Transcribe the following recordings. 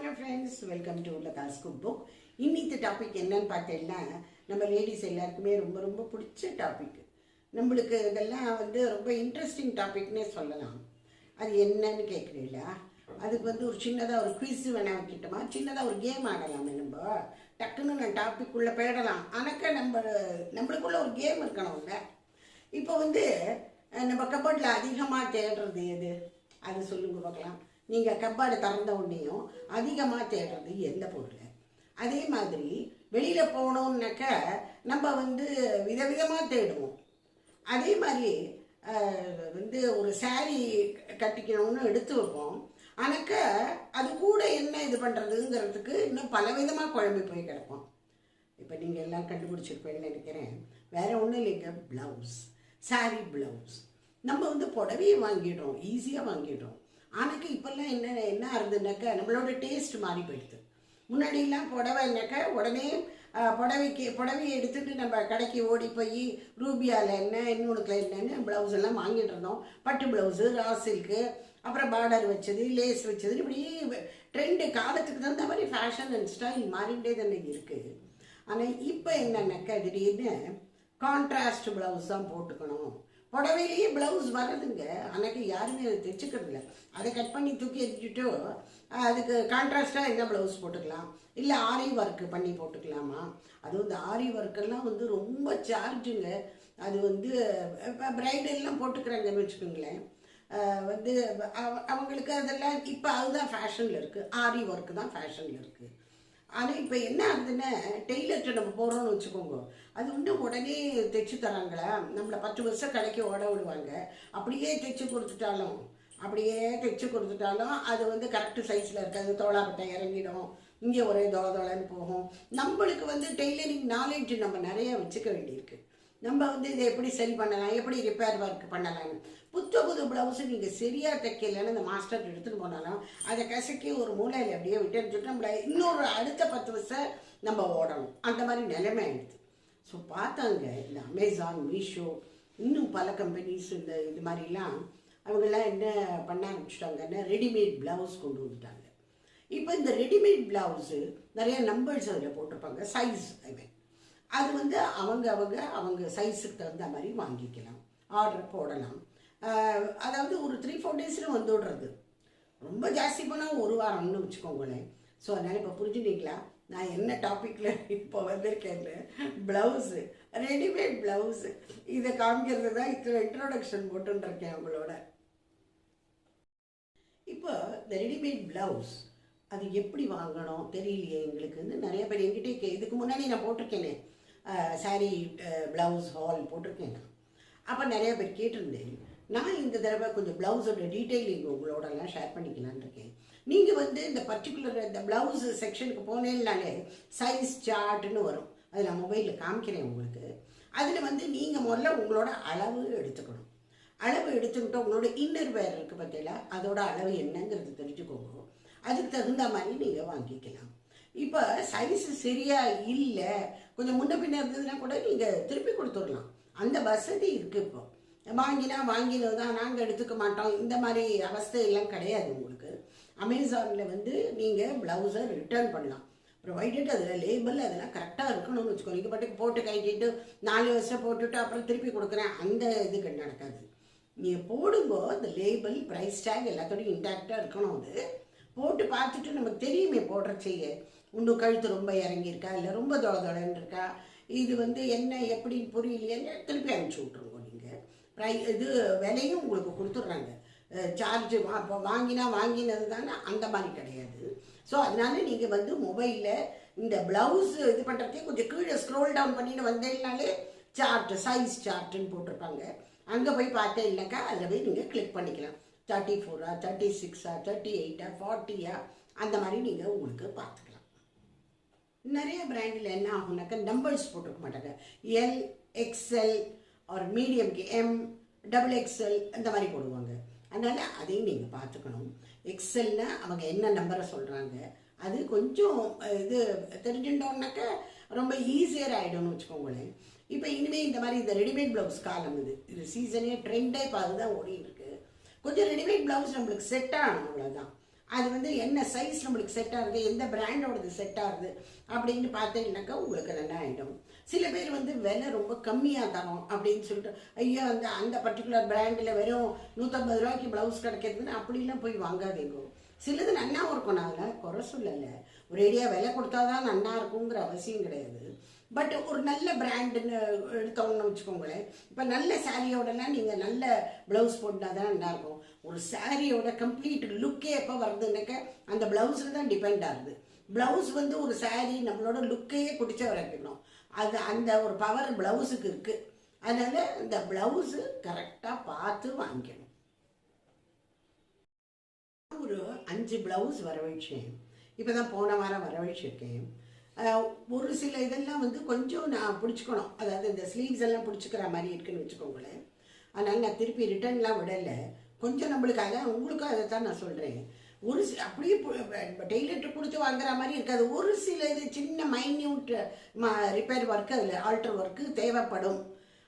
Hello friends, welcome to Latha's cook book. இன்னைக்கு topic என்னன்னு பார்த்தீங்கன்னா, நம்ம லேடிஸ் எல்லாருக்குமே ரொம்ப ரொம்ப பிடிச்ச டாபிக். நம்மளுக்கு இதெல்லாம் ரொம்ப இன்ட்ரெஸ்டிங் டாபிக்னே சொல்லலாம். அது என்னன்னு கேட்குறீங்களா? அதுக்கு ஒரு சின்னதாக ஒரு குவிஸ் வேணா வைக்கிட்டோமா, சின்னதாக ஒரு கேம் ஆடலாமே. நம்ம டக்குன்னு நான் டாபிக் உள்ள போயிடலாம். ஆனாக்கா நம்மளுக்குள்ள ஒரு கேம் இருக்கணும்ல. இப்போ நம்ம கபோர்டில் அதிகமாக தேடுறது எது? அது சொல்லுங்க பார்க்கலாம். நீங்கள் கப்பாடு திறந்த உடனேயும் அதிகமாக தேடுறது எந்த பொருள்? அதே மாதிரி வெளியில் போகணுன்னாக்க நம்ம விதவிதமாக தேடுவோம். அதே மாதிரி ஒரு சாரீ கட்டிக்கணும்னு எடுத்து வைப்போம். ஆனாக்க அது கூட என்ன இது பண்ணுறதுங்கிறதுக்கு இன்னும் பலவிதமாக குழம்பு போய் கிடப்போம். இப்போ நீங்கள் எல்லாம் கண்டுபிடிச்சிருப்பேன்னு நினைக்கிறேன். வேறு ஒன்றும் இல்லைங்க, ப்ளவுஸ், சாரீ ப்ளவுஸ். நம்ம புடவையை வாங்கிடுறோம், ஈஸியாக வாங்கிடுறோம். ஆனாக்கா இப்போல்லாம் என்ன ஆகுதுன்னாக்கா நம்மளோட டேஸ்ட் மாறி போயிடுது. முன்னாடிலாம் புடவைனாக்கா உடனே புடவையை எடுத்துகிட்டு நம்ம கடைக்கு ஓடி போய் ரூபியாவில் என்ன இன்னொன்றுக்கில் என்னன்னு ப்ளவுஸ் எல்லாம் வாங்கிட்டு இருந்தோம். பட்டு ப்ளவுஸு, ரா சில்க்கு, அப்புறம் பார்டர் வச்சது, லேஸ் வச்சது, இப்படி ட்ரெண்டு காலத்துக்கு தகுந்த மாதிரி ஃபேஷன் அண்ட் ஸ்டைல் மாறிகிட்டே தானே இருக்குது. ஆனால் இப்போ என்னன்னாக்கா திடீர்னு கான்ட்ராஸ்ட் ப்ளவுஸ் தான் போட்டுக்கணும். புடவையிலேயே ப்ளவுஸ் வருதுங்க. ஆனால் யாருமே அதை தைச்சிக்கிறது இல்லை. அதை கட் பண்ணி தூக்கி எரிஞ்சுட்டு அதுக்கு கான்ட்ராஸ்டாக என்ன ப்ளவுஸ் போட்டுக்கலாம், இல்லை ஆரி ஒர்க்கு பண்ணி போட்டுக்கலாமா? அது ஆரி ஒர்க்கெல்லாம் ரொம்ப சார்ஜுங்க. அது இப்போ பிரைடெல்லாம் போட்டுக்கிறாங்கன்னு வச்சுக்கோங்களேன். அவங்களுக்கு அதெல்லாம் இப்போ அதுதான் ஃபேஷனில் இருக்குது. ஆரி ஒர்க்கு தான் ஃபேஷனில் இருக்குது. ஆனால் இப்போ என்ன ஆகுதுன்னா, டெய்லர்கிட்ட நம்ம போகிறோம்னு வச்சுக்கோங்க, அது உடனே தைச்சு தராங்களா? நம்மளை 10 வருஷம் கடைக்கு ஓட விடுவாங்க. அப்படியே தைச்சு கொடுத்துட்டாலும் அது கரெக்டு சைஸில் இருக்காது. தோளாப்பட்டை இறங்கிடும், இங்கே ஒரே தோலைன்னு போகும். நம்மளுக்கு டெய்லரிங் நாலேஜ் நம்ம நிறைய வச்சுக்க வேண்டியிருக்கு. நம்ம இதை எப்படி சரி பண்ணலாம், எப்படி ரிப்பேர் ஒர்க் பண்ணலாம்னு. புது ப்ளவுஸு நீங்கள் சரியாக தைக்கலைன்னு அந்த மாஸ்டர் எடுத்துகிட்டு போனாலும் அதை கசக்கி ஒரு மூலையில் அப்படியே விட்டுன்னு நம்மளை இன்னொரு அடுத்த 10 வருஷம் நம்ம ஓடணும். அந்த மாதிரி நிலைமை ஆயிடுது. ஸோ பார்த்தாங்க இந்த அமேசான், மீஷோ, இன்னும் பல கம்பெனிஸ் இது மாதிரிலாம் அவங்கெல்லாம் என்ன பண்ண ஆரம்பிச்சிட்டாங்கன்னா, ரெடிமேட் ப்ளவுஸ் கொண்டு வந்துட்டாங்க. இப்போ இந்த ரெடிமேட் ப்ளவுஸு நிறைய நம்பர்ஸ் அதில் போட்டிருப்பாங்க, சைஸ். அது அவங்க சைஸுக்கு தகுந்த மாதிரி வாங்கிக்கலாம், ஆர்டர் போடலாம். அதாவது ஒரு 3-4 டேஸில் விடுறது. ரொம்ப ஜாஸ்தி போனால் ஒரு வாரம்னு வச்சுக்கோங்களேன். ஸோ அதனால் இப்போ புரிஞ்சுனீங்களா நான் என்ன டாப்பிக்கில் இப்போ வந்திருக்கேன்னு? ப்ளவுஸு, ரெடிமேட் ப்ளவுஸு, இதை காமிக்கிறது தான் இன்ட்ரோடக்ஷன் போட்டுருக்கேன் உங்களோட. இப்போ இந்த ரெடிமேட் ப்ளவுஸ் அது எப்படி வாங்கணும் தெரியலையே எங்களுக்கு. நிறைய பேர் என்கிட்டே இதுக்கு முன்னாடி நான் போட்டிருக்கேனே, சாரீ ப்ளவுஸ் ஹால் போட்டிருக்கேன். அப்போ நிறைய பேர் கேட்டிருந்தேன். நான் இந்த தடவை கொஞ்சம் ப்ளவுஸோட டீட்டெயிலிங் உங்களோடலாம் ஷேர் பண்ணிக்கலான்னு இருக்கேன். நீங்கள் இந்த பர்டிகுலர் இந்த ப்ளவுஸ் செக்ஷனுக்கு போனேன்னாலே சைஸ் சார்ட்டுன்னு வரும். அது நான் மொபைலில் காமிக்கிறேன் உங்களுக்கு. அதில் நீங்கள் முதல்ல உங்களோட அளவு எடுத்துக்கணும். அளவு எடுத்துக்கிட்டோம், உங்களோட இன்னர் வேர் இருக்குது பார்த்தீங்களா, அதோட அளவு என்னங்கிறது தெரிஞ்சுக்கோங்க. அதுக்கு தகுந்த மாதிரி நீங்கள் வாங்கிக்கலாம். இப்போ சைஸு சரியாக இல்லை, கொஞ்சம் முன்ன பின்ன இருந்ததுன்னா கூட நீங்கள் திருப்பி கொடுத்துடலாம். அந்த வசதி இருக்குது. இப்போ வாங்கினது தான், நாங்கள் எடுத்துக்க மாட்டோம், இந்த மாதிரி அவஸ்தையெல்லாம் கிடையாது உங்களுக்கு. அமேசானில் நீங்கள் ப்ளவுஸை ரிட்டர்ன் பண்ணலாம். ப்ரொவைடட் அதில் லேபிள் அதெல்லாம் கரெக்டாக இருக்கணும்னு வச்சுக்கோ. நீங்கள் பாட்டுக்கு போட்டு கட்டிட்டு 4 வருஷம் போட்டுட்டு அப்புறம் திருப்பி கொடுக்குறேன், அந்த இதுக்கு நடக்காது. நீங்கள் போடுங்கோ, அந்த லேபிள், ப்ரைஸ் டேக் எல்லாத்தோடையும் இன்டாக்டாக இருக்கணும். அது போட்டு பார்த்துட்டு நமக்கு தெரியுமே போடுற செய்ய, இன்னும் கழுத்து ரொம்ப இறங்கியிருக்கா, இல்லை ரொம்ப தொலைன்னு இருக்கா, இது என்ன எப்படின்னு புரியலையேன்னு திருப்பி அனுப்பிச்சி விட்ருங்க. நீங்கள் இது விலையும் உங்களுக்கு கொடுத்துட்றாங்க. சார்ஜ் இப்போ வாங்கினது தானே, அந்த மாதிரி கிடையாது. ஸோ அதனால நீங்கள் மொபைலில் இந்த ப்ளவுஸ் இது பண்ணுறதே கொஞ்சம் கீழே ஸ்க்ரோல் டவுன் பண்ணிட்டு வந்தேன்னாலே சார்ட்டு, சைஸ் சார்ட்டுன்னு போட்டிருப்பாங்க. அங்கே போய் பார்த்தேன் இல்லைக்கா, அதில் போய் நீங்கள் கிளிக் பண்ணிக்கலாம். 34, 36, 38, 40 அந்த மாதிரி நீங்கள் உங்களுக்கு பார்த்துக்கலாம். நிறைய பிராண்டில் என்ன ஆகுனாக்கா நம்பர்ஸ் போட்டிருக்க மாட்டாங்க. எல், எக்ஸ்எல், ஒரு மீடியம்க்கு எம், XXL அந்த மாதிரி போடுவாங்க. அதனால் அதையும் நீங்கள் பார்த்துக்கணும். எக்ஸ்எல்னா அவங்க என்ன நம்பரை சொல்கிறாங்க, அது கொஞ்சம் இது தெரிஞ்சுட்டோம்னாக்கா ரொம்ப ஈஸியர் ஆகிடும்னு வச்சுக்கோங்களேன். இப்போ இனிமேல் இந்த மாதிரி இந்த ரெடிமேட் ப்ளவுஸ் காலம் இது சீசனே ட்ரெண்டே இப்போ அதுதான் ஓடிட்டு இருக்கு. கொஞ்சம் ரெடிமேட் ப்ளவுஸ் நம்மளுக்கு செட் ஆகணும், அவ்வளோதான். அது வந்து என்ன சைஸ் நம்மளுக்கு செட் ஆகுது, எந்த பிராண்டோடது செட் ஆகுது அப்படின்னு பார்த்தீங்கன்னாக்கா உங்களுக்கு நல்லா ஆகிடும். சில பேர் வந்து விலை ரொம்ப கம்மியாக தரோம் அப்படின்னு சொல்லிட்டு ஐயோ அந்த அந்த பர்டிகுலர் பிராண்டில் வெறும் 150 ரூபாய்க்கு ப்ளவுஸ் கிடைக்கிறதுன்னு அப்படிலாம் போய் வாங்காதீங்க. சிலது நன்னாவும் இருக்கும், நான் அதில் குறை சொல்லலை. ஒரேடியாக விலை கொடுத்தாதான் நன்னா இருக்குங்கிற அவசியம் கிடையாது. பட் ஒரு நல்ல பிராண்டுன்னு எடுத்தோம்னு வச்சுக்கோங்களேன். இப்போ நல்ல சாரியோடலாம் நீங்கள் நல்ல ப்ளவுஸ் போட்டால் தான் நல்லாயிருக்கும். ஒரு சாரியோட கம்ப்ளீட் லுக்கே எப்போ வருதுன்னாக்க அந்த ப்ளவுஸில் தான் டிபெண்ட் ஆகுது. ப்ளவுஸ் வந்து ஒரு சாரி நம்மளோட லுக்கையே பிடிச்ச வரைக்கணும். அது அந்த ஒரு பவர் ப்ளவுஸுக்கு இருக்குது. அதனால் இந்த ப்ளவுஸு கரெக்டாக பார்த்து வாங்கிக்கணும். ஒரு 5 ப்ளவுஸ் வரவழைச்சேன். இப்போ தான் போன வாரம் வரவழைச்சிருக்கேன். ஒரு சில இதெல்லாம் வந்து கொஞ்சம் நான் பிடிச்சிக்கணும், அதாவது இந்த ஸ்லீவ்ஸ் எல்லாம் பிடிச்சிக்கிற மாதிரி இருக்குன்னு வச்சுக்கோங்களேன். அதனால் நான் திருப்பி ரிட்டர்ன்லாம் விடலை. கொஞ்சம் நம்மளுக்கு அதான் உங்களுக்கும் அதை தான் நான் சொல்கிறேன். ஒரு அப்படியே டெய்லர்கிட்ட கொடுத்து வாங்குற மாதிரி இருக்காது. ஒரு சில இது சின்ன மைன்யூட் ரிப்பேர் ஒர்க்கு, அதில் ஆல்டர் ஒர்க்கு தேவைப்படும்.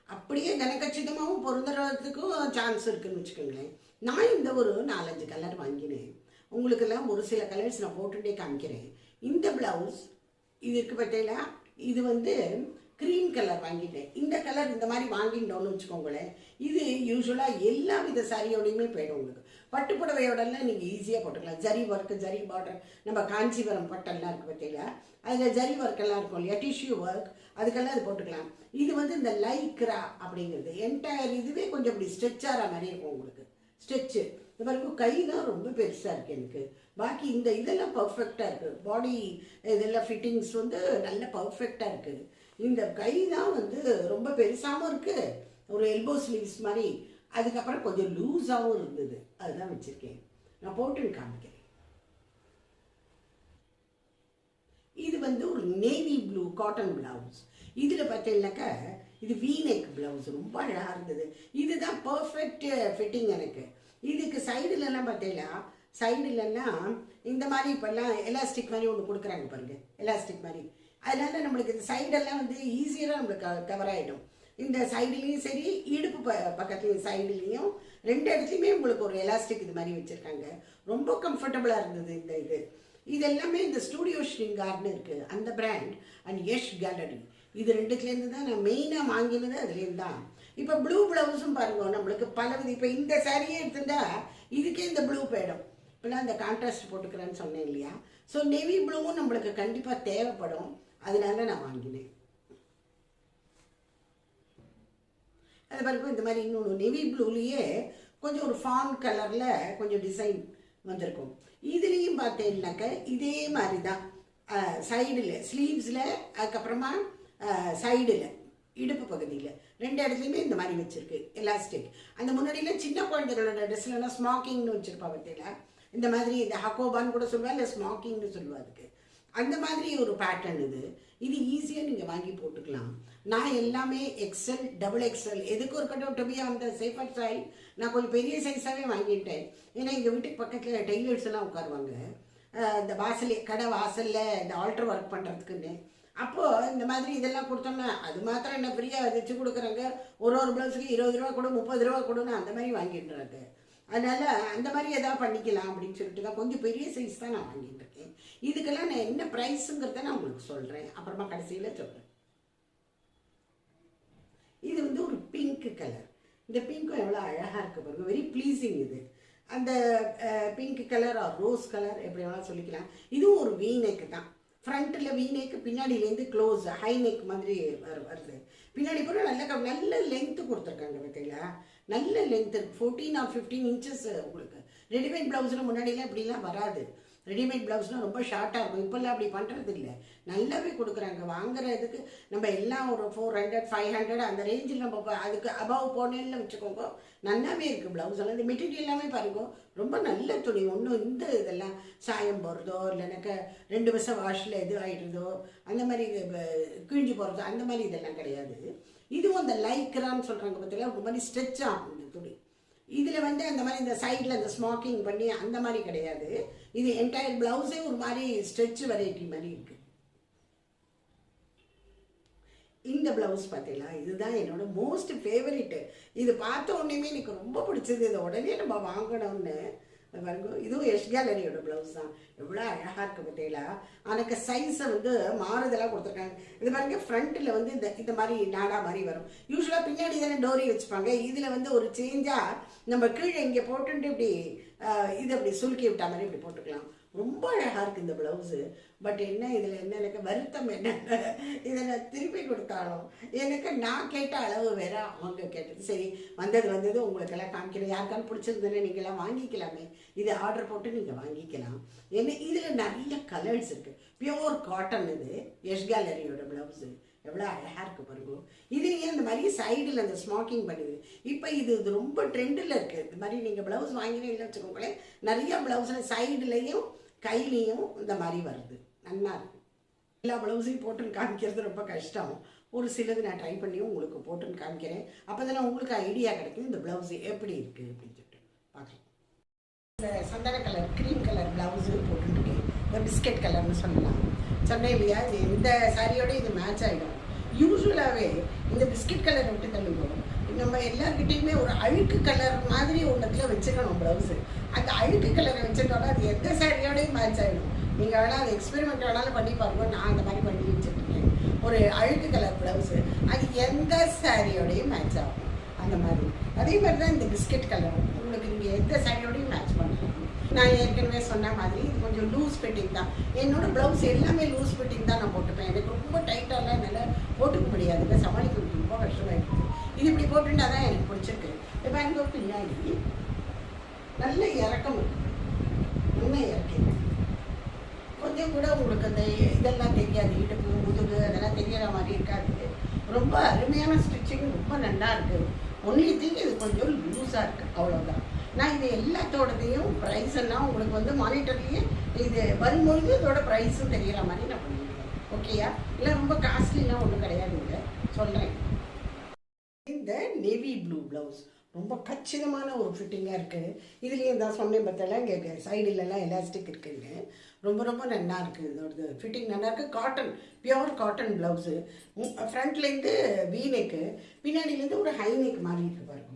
அப்படியே கனக்கச்சிதமாகவும் பொருந்துறதுக்கும் சான்ஸ் இருக்குதுன்னு வச்சுக்கோங்களேன். நான் இந்த ஒரு 4-5 கலர் வாங்கினேன். உங்களுக்கெல்லாம் ஒரு சில கலர்ஸ் நான் போட்டுகிட்டே காமிக்கிறேன். இந்த ப்ளவுஸ் இது இருக்குது பார்த்தீங்களா, இது வந்து க்ரீம் கலர் வாங்கிட்டேன். இந்த கலர் இந்த மாதிரி வாங்கிட்டோன்னு வச்சுக்கோங்களேன், இது யூஸ்வலாக எல்லா வித சாரியோடையுமே போயிடும். உங்களுக்கு பட்டு புடவையோடலாம் நீங்கள் ஈஸியாக போட்டுக்கலாம். ஜரி ஒர்க்கு, ஜரி பார்டர், நம்ம காஞ்சிபுரம் பட்டெல்லாம் இருக்குது பார்த்தீங்களா, அதில் ஜரி ஒர்க்கெல்லாம் இருக்கும் இல்லையா, டிஷ்யூ ஒர்க், அதுக்கெல்லாம் அது போட்டுக்கலாம். இது வந்து இந்த லைக்ரா அப்படிங்கிறது என்டையர் இதுவே கொஞ்சம் இப்படி ஸ்ட்ரெச் ஆகிற மாதிரி இருக்கும். உங்களுக்கு ஸ்ட்ரெச்சு இந்த மாதிரி கை தான் ரொம்ப பெருசாக இருக்குது எனக்கு. பாக்கி இந்த இதெல்லாம் பர்ஃபெக்டாக இருக்குது. பாடி இதெல்லாம் ஃபிட்டிங்ஸ் வந்து நல்ல பர்ஃபெக்டாக இருக்குது. இந்த கை தான் வந்து ரொம்ப பெருசாகவும் இருக்குது, ஒரு எல்போ ஸ்லீவ்ஸ் மாதிரி. அதுக்கப்புறம் கொஞ்சம் லூஸாகவும் இருந்தது, அதுதான் வச்சுருக்கேன். நான் போட்டு காமிக்கிறேன். இது வந்து ஒரு நேவி ப்ளூ காட்டன் ப்ளவுஸ். இதில் பார்த்தீங்கன்னாக்கா இது வீநெக் ப்ளவுஸ் ரொம்ப அழகாக இருந்தது. இதுதான் பர்ஃபெக்ட் ஃபிட்டிங் எனக்கு. இதுக்கு சைடுலலாம் பார்த்தீங்கன்னா சைடுலலாம் இந்த மாதிரி இப்போல்லாம் எலாஸ்டிக் மாதிரி ஒன்று கொடுக்குறாங்க பாருங்கள், எலாஸ்டிக் மாதிரி. அதனால நம்மளுக்கு இந்த சைடெல்லாம் வந்து ஈஸியாக நம்மளுக்கு கவர் ஆகிடும். இந்த சைடுலேயும் சரி, இடுப்பு பக்கத்துலேயும் சைடுலேயும் 2 இடத்துலையுமே உங்களுக்கு ஒரு எலாஸ்டிக் இது மாதிரி வச்சுருக்காங்க. ரொம்ப கம்ஃபர்டபுளாக இருந்தது இந்த இது. இது எல்லாமே இந்த ஸ்டூடியோ ஷ்ரிங்கார்னு இருக்குது, அந்த பிராண்ட், அண்ட் யஷ் கேலரி. இது 2துலேருந்து தான் நான் மெயினாக வாங்கினது, அதுலேருந்து தான். இப்போ ப்ளூ ப்ளவுஸும் பாருங்க, நம்மளுக்கு பலவித. இப்போ இந்த சாரியே எடுத்துட்டா இதுக்கே இந்த ப்ளூ போயிடும். இப்போலாம் இந்த கான்ட்ராஸ்ட் போட்டுக்கிறேன்னு சொன்னேன் இல்லையா. ஸோ நேவி ப்ளூவும் நம்மளுக்கு கண்டிப்பாக தேவைப்படும், அதனால நான் வாங்கினேன். அது பாருங்க, இந்த மாதிரி இன்னொன்று நேவி ப்ளூலேயே கொஞ்சம் ஒரு ஃபான் கலரில் கொஞ்சம் டிசைன் வந்திருக்கும். இதுலேயும் பார்த்தீங்கன்னாக்க இதே மாதிரி தான் சைடில் ஸ்லீவ்ஸில், அதுக்கப்புறமா சைடில் இடுப்பு பகுதியில் 2 இடத்துலையுமே இந்த மாதிரி வச்சுருக்கு எலாஸ்டிக். அந்த முன்னாடியில் சின்ன குழந்தைகளோட ட்ரெஸ்லாம் ஸ்மாக்கிங்னு வச்சுருப்பா பார்த்தீங்களா, இந்த மாதிரி இந்த ஹக்கோபான்னு கூட சொல்லுவா, இல்லை ஸ்மாக்கிங்னு சொல்லுவா. அதுக்கு அந்த மாதிரி ஒரு பேட்டர்ன் இது. இது ஈஸியாக நீங்கள் வாங்கி போட்டுக்கலாம். நான் எல்லாமே எக்ஸல், டபுள் எக்ஸல், எதுக்கு ஒரு cut to be on the safer side, நான் கொஞ்சம் பெரிய சைஸாகவே வாங்கிட்டேன். ஏன்னா எங்கள் வீட்டுக்கு பக்கத்தில் டெய்லர்ஸ் எல்லாம் உட்காருவாங்க இந்த வாசல் கடை வாசலில் இந்த ஆல்டர் ஒர்க் பண்ணுறதுக்குன்னு. அப்போது இந்த மாதிரி இதெல்லாம் கொடுத்தோம்னா அது மாத்திரம் என்ன ஃப்ரீயாக வச்சு கொடுக்குறாங்க. ஒரு ப்ளவுஸுக்கு 20 ரூபா கொடு, 30 ரூபா கொடுன்னு அந்த மாதிரி வாங்கிட்டுறாங்க. அதனால் அந்த மாதிரி எதாவது பண்ணிக்கலாம் அப்படின்னு சொல்லிட்டு தான் கொஞ்சம் பெரிய சைஸ் தான் நான் வாங்கிட்டு இருக்கேன். இதுக்கெல்லாம் நான் என்ன ப்ரைஸுங்கிறத நான் உங்களுக்கு சொல்கிறேன், அப்புறமா கடைசியில் சொல்கிறேன். இது வந்து ஒரு பிங்க் கலர். இந்த பிங்க்கும் எவ்வளோ அழகாக இருக்குது பாருங்க, வெரி ப்ளீஸிங். இது அந்த pink colour or rose colour எப்படி வேணாலும் சொல்லிக்கலாம். இதுவும் ஒரு வீநெக்கு தான். ஃப்ரண்ட்டில் வீநெக்கு, பின்னாடியிலேருந்து க்ளோஸ் ஹை நெக் மாதிரி வருது. பின்னாடி கூட நல்ல லென்த்து கொடுத்துருக்காங்க பார்த்தீங்களா, நல்ல லென்த்து 14 or 15 inches. உங்களுக்கு ரெடிமேட் ப்ளவுஸில் முன்னாடிலாம் இப்படிலாம் வராது. ரெடிமேட் ப்ளவுஸ்லாம் ரொம்ப ஷார்ட்டாக இருக்கும். இப்போல்லாம் அப்படி பண்ணுறது இல்லை, நல்லாவே கொடுக்குறாங்க. வாங்குறதுக்கு நம்ம எல்லாம் ஒரு 400, 500 அந்த ரேஞ்சில் நம்ம அதுக்கு அபவ் போனேன்னு வச்சுக்கோங்க, நல்லாவே இருக்குது ப்ளவுஸ் எல்லாம். இந்த மெட்டீரியல் எல்லாமே பாருங்க, ரொம்ப நல்ல துணி. ஒன்றும் இந்த இதெல்லாம் சாயம் போகிறதோ இல்லைனாக்கா 2 வருஷம் வாஷில் இது ஆகிடுறதோ அந்த மாதிரி கிழிஞ்சு போகிறதோ அந்த மாதிரி இதெல்லாம் கிடையாது. இதுவும் அந்த லைக்ரான்னு சொல்கிறாங்க பார்த்தீங்களா, ஒரு மாதிரி ஸ்ட்ரெச் ஆகும் இந்த துணி. இதில் வந்து அந்த மாதிரி இந்த சைடில் அந்த ஸ்மாக்கிங் பண்ணி அந்த மாதிரி கிடையாது. இது என்டையர் ப்ளவுஸே ஒரு மாதிரி ஸ்ட்ரெச் வெரைட்டி மாதிரி இருக்குது. இந்த ப்ளவுஸ் பார்த்தீங்களா, இதுதான் என்னோட மோஸ்ட் ஃபேவரெட்டு. இது பார்த்த உடனேமே எனக்கு ரொம்ப பிடிச்சது. இதை உடனே நம்ம வாங்கணும்னு பாருங்க, இதுவும் எஸ் கேலரியோட ப்ளவுஸ் தான். எவ்வளோ அழகாக இருக்குது பார்த்தீங்களா. எனக்கு சைஸை வந்து மாறுதலாக கொடுத்துருக்காங்க. இது பாருங்க, ஃப்ரண்ட்டில் வந்து இந்த மாதிரி நாடா மாதிரி வரும். யூஸ்வலாக பின்னாடி தானே டோரி வச்சுப்பாங்க. இதில் வந்து ஒரு சேஞ்சாக நம்ம கீழே இங்கே போட்டுட்டு இப்படி இது அப்படி சுருக்கி விட்டா மாதிரி இப்படி போட்டுக்கலாம். ரொம்ப அழகாக இருக்குது இந்த ப்ளவுஸு. பட் என்ன இதில் என்ன எனக்கு வருத்தம் என்னென்ன, இதை நான் திருப்பி கொடுத்தாலும் எனக்கு நான் கேட்ட அளவு வேற, அவங்க கேட்டது. சரி, வந்தது உங்களுக்கெல்லாம் காமிக்கிறேன். யாருக்காலும் பிடிச்சிருந்ததுன்னு நீங்களாம் வாங்கிக்கலாமே. இது ஆர்டர் போட்டு நீங்கள் வாங்கிக்கலாம். என்ன இதில் நிறைய கலர்ஸ் இருக்குது. Pure cotton. இது எஸ் கேலரியோட ப்ளவுஸு. எவ்வளோ அழகாக இருக்குது பாருங்க. இதுலேயே இந்த மாதிரி சைடில் அந்த ஸ்மாக்கிங் பண்ணுது. இப்போ இது ரொம்ப ட்ரெண்டில் இருக்குது. இந்த மாதிரி நீங்கள் ப்ளவுஸ் வாங்கினீங்கன்னு வச்சுக்கோங்களேன், நிறைய ப்ளவுஸில் சைடுலேயும் கையிலையும் இந்த மாதிரி வருது. நல்லா இருக்குது. எல்லா ப்ளவுஸையும் போட்டுன்னு காமிக்கிறது ரொம்ப கஷ்டம். ஒரு சிலது நான் ட்ரை பண்ணியும் உங்களுக்கு போட்டுன்னு காமிக்கிறேன். அப்போ தானே உங்களுக்கு ஐடியா கிடைக்கும் இந்த ப்ளவுஸு எப்படி இருக்குது அப்படின்னு சொல்லிட்டு பார்க்கலாம். இந்த சந்தன கலர் க்ரீம் கலர் ப்ளவுஸு போட்டுருக்கேன். இந்த பிஸ்கெட் கலர்னு சொல்லலாம். சொன்னேன் இல்லையா, இது இந்த சாரியோட இது மேட்ச் ஆகிடும். யூஸ்வலாகவே இந்த பிஸ்கெட் கலரை விட்டு தள்ளுவோம். நம்ம எல்லாருக்கிட்டையுமே ஒரு அழுக்கு கலர் மாதிரி ஒன்றத்தில் வச்சுக்கணும் ப்ளவுஸு. அந்த அழுக்கு கலரை வச்சுட்டோன்னா அது எந்த சாரியோடையும் மேட்ச் ஆகிடும். நீங்கள் வேணால் அது எக்ஸ்பெரிமெண்ட் வேணாலும் பண்ணி பாருங்க. நான் அந்த மாதிரி பண்ணி வச்சுருக்கேன். ஒரு அழுக்கு கலர் ப்ளவுஸு அது எந்த சாரியோடையும் மேட்ச் ஆகும். அந்த மாதிரி அதே மாதிரி தான் இந்த பிஸ்கெட் கலர் உங்களுக்கு நீங்கள் எந்த சாரியோடையும் மேட்ச் பண்ணலாம். நான் ஏற்கனவே சொன்ன மாதிரி இது கொஞ்சம் லூஸ் ஃபிட்டிங் தான். என்னோடய ப்ளவுஸ் எல்லாமே லூஸ் ஃபிட்டிங் தான் நான் போட்டுப்பேன். எனக்கு ரொம்ப டைட்டாலாம் என்னால் போட்டுக்க முடியாதுங்க, சமாளிக்க ரொம்ப கஷ்டமாயிடுது. இது இப்படி போட்டுட்டா தான் எனக்கு பிடிச்சிருக்கு. இப்போ எனக்கு பின்னாடி நல்ல இறக்கம் இருக்குது. நல்லா இறக்கி கொஞ்சம் கூட உங்களுக்கு அந்த இதெல்லாம் தெரியாது. இடுப்பு முதுகு அதெல்லாம் தெரியற மாதிரி இருக்காது. ரொம்ப அருமையான ஸ்டிச்சிங், ரொம்ப நல்லா இருக்குது. ஒன்லி திங் இது கொஞ்சம் லூஸாக இருக்குது, அவ்வளோதான். நான் இது எல்லாத்தோடதையும் ப்ரைஸ் எல்லாம் உங்களுக்கு வந்து மானிட்டர்லேயே இது வரும்பொழுது இதோட ப்ரைஸும் தெரிகிற மாதிரி நான் பண்ணிடுவேன். ஓகேயா? இல்லை ரொம்ப காஸ்ட்லிலாம் ஒன்றும் கிடையாதுங்க, சொல்கிறேன். இந்த நேவி ப்ளூ ப்ளவுஸ் ரொம்ப கச்சிதமான ஒரு ஃபிட்டிங்காக இருக்குது. இதுலேயும் தான் சொன்னேன் பார்த்தெல்லாம் இங்கே சைடுலலாம் எலாஸ்டிக் இருக்குங்க. ரொம்ப ரொம்ப நல்லா இருக்குது. இதோட ஃபிட்டிங் நல்லா இருக்குது. Cotton, pure cotton blouse. ஃப்ரண்ட்லேருந்து வீநெக்கு, பின்னாடியிலேருந்து ஒரு ஹைநெக் மாதிரி இருக்குது பாருங்க.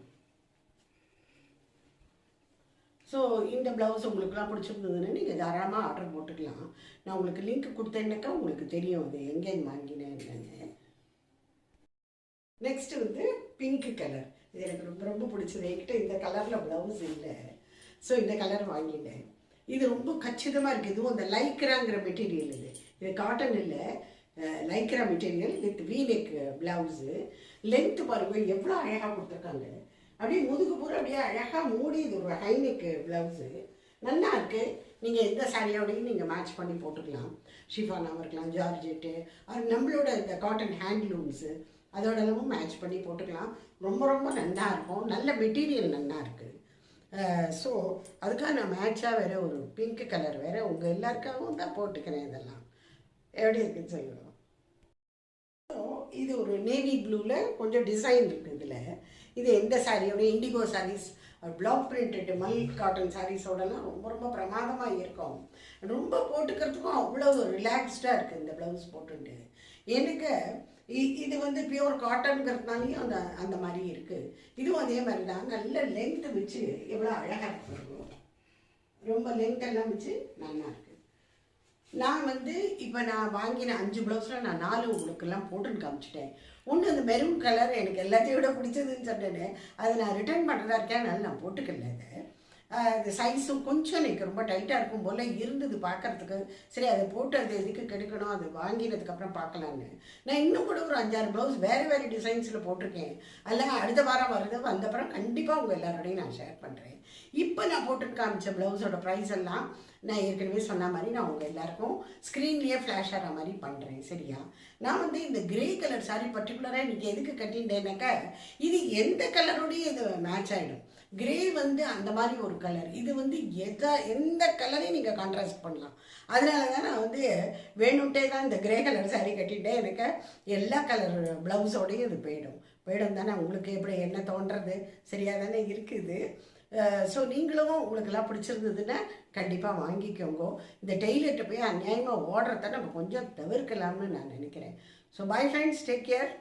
ஸோ இந்த ப்ளவுஸ் உங்களுக்குலாம் பிடிச்சிருந்ததுன்னு நீங்கள் தாராளமாக ஆர்டர் போட்டுக்கலாம். நான் உங்களுக்கு லிங்க் கொடுத்தேன்னாக்கா உங்களுக்கு தெரியும் அது எங்கேன்னு வாங்கினேன் என்னன்னு. நெக்ஸ்ட் வந்து பிங்க் கலர். இது எனக்கு ரொம்ப ரொம்ப பிடிச்சது. என்கிட்ட இந்த கலரில் ப்ளவுஸ் இல்லை. ஸோ இந்த கலர் வாங்கிட்டேன். இது ரொம்ப கச்சிதமாக இருக்குது. இதுவும் அந்த லைக்ராங்கிற மெட்டீரியல். இது காட்டன் இல்லை, Lycra material with V-neck blouse. Length பாருங்கள் எவ்வளோ அழகாக கொடுத்துருக்காங்க. அப்படியே முதுகு பூரா அப்படியே அழகாக மூடி. இது ஒரு ஹைநெக் ப்ளவுஸு. நல்லா இருக்குது. நீங்கள் எந்த சாரியோடையும் நீங்கள் மேட்ச் பண்ணி போட்டுக்கலாம். ஷிஃபானாகவும் இருக்கலாம், ஜார்ஜெட்டு, அது நம்மளோட இந்த காட்டன் ஹேண்ட்லூம்ஸு அதோடவும் மேட்ச் பண்ணி போட்டுக்கலாம். ரொம்ப ரொம்ப நல்லா இருக்கும். நல்ல மெட்டீரியல் நல்லா இருக்குது. ஸோ அதுக்காக நான் மேட்சாக வேறு ஒரு பிங்க் கலர் வேறு உங்கள் எல்லாருக்காகவும் தான் போட்டுக்கிறேன். இதெல்லாம் எப்படி இருக்குன்னு சொல்லுவோம். இது ஒரு நேவி ப்ளூவில் கொஞ்சம் டிசைன் இருக்குது. இதில் இது எந்த சாரியோட இண்டிகோ சாரீஸ், பிளாக் பிரிண்டட் மல் காட்டன் சாரீஸோடலாம் ரொம்ப ரொம்ப பிரமாதமாக இருக்கும். ரொம்ப போட்டுக்கிறதுக்கும் அவ்வளோ ரிலாக்ஸ்டாக இருக்குது இந்த ப்ளவுஸ் போட்டுட்டு. எனக்கு இது வந்து பியூர் காட்டனுங்கிறதுனாலையும் அந்த மாதிரி இருக்குது. இதுவும் அதே மாதிரி தான். நல்ல லென்த்து வச்சு எவ்வளோ அழகாக இருக்கும். ரொம்ப லென்த்தெல்லாம் வச்சு நல்லா இருக்குது. நான் வந்து இப்போ நான் வாங்கின 5 ப்ளவுஸில் நான் 4 உங்களுக்கெல்லாம் போட்டுன்னு காமிச்சிட்டேன். ஒன்று அந்த மெரூன் கலர் எனக்கு எல்லாத்தையும் விட பிடிச்சதுன்னு சொன்னேன்னு அதை நான் ரிட்டர்ன் பண்ணுறதா இருக்கேன். அதனால நான் போட்டுக்கல. அது சைஸும் கொஞ்சம் எனக்கு ரொம்ப டைட்டாக இருக்கும் போல் இருந்தது பார்க்குறதுக்கு. சரி, அதை போட்டு அது எதுக்கு கெடுக்கணும், அது வாங்கினதுக்கப்புறம் பார்க்கலான்னு நான் இன்னும் கூட ஒரு 5-6 ப்ளவுஸ் வேறு வேறு டிசைன்ஸில் போட்டிருக்கேன். அதெல்லாம் அடுத்த வாரம் வருது. வந்தப்புறம் கண்டிப்பாக உங்கள் எல்லாரோடையும் நான் ஷேர் பண்ணுறேன். இப்போ நான் போட்டுட்டு காமிச்ச ப்ளவுஸோட ப்ரைஸ் எல்லாம் நான் ஏற்கனவே சொன்ன மாதிரி நான் உங்கள் எல்லாருக்கும் ஸ்க்ரீன்லேயே ஃப்ளாஷ் ஆகிற மாதிரி பண்ணுறேன். சரியா? நான் வந்து இந்த கிரே கலர் சாரி பர்டிகுலராக இன்றைக்கி எதுக்கு கட்டிட்டேன்னாக்கா இது எந்த கலரோடையும் இது மேட்ச் ஆகிடும். கிரே வந்து அந்த மாதிரி ஒரு கலர். இது வந்து எந்த கலரையும் நீங்கள் கான்ட்ராஸ்ட் பண்ணலாம். அதனால தான் நான் வந்து வேணும்ட்டே தான் இந்த கிரே கலர் சாரீ கட்டிகிட்டே எனக்கு எல்லா கலர் ப்ளவுஸோடையும் இது போயிடும் தானே. உங்களுக்கு எப்படி என்ன தோன்றது சரியாக தானே இருக்குது. ஸோ நீங்களும் உங்களுக்கெல்லாம் பிடிச்சிருந்ததுன்னா கண்டிப்பாக வாங்கிக்கோங்க. இந்த டெய்லர்கிட்ட போய் அநியாயமாக ஓடுறத நம்ம கொஞ்சம் தவிர்க்கலாம்னு நான் நினைக்கிறேன். So bye friends, take care.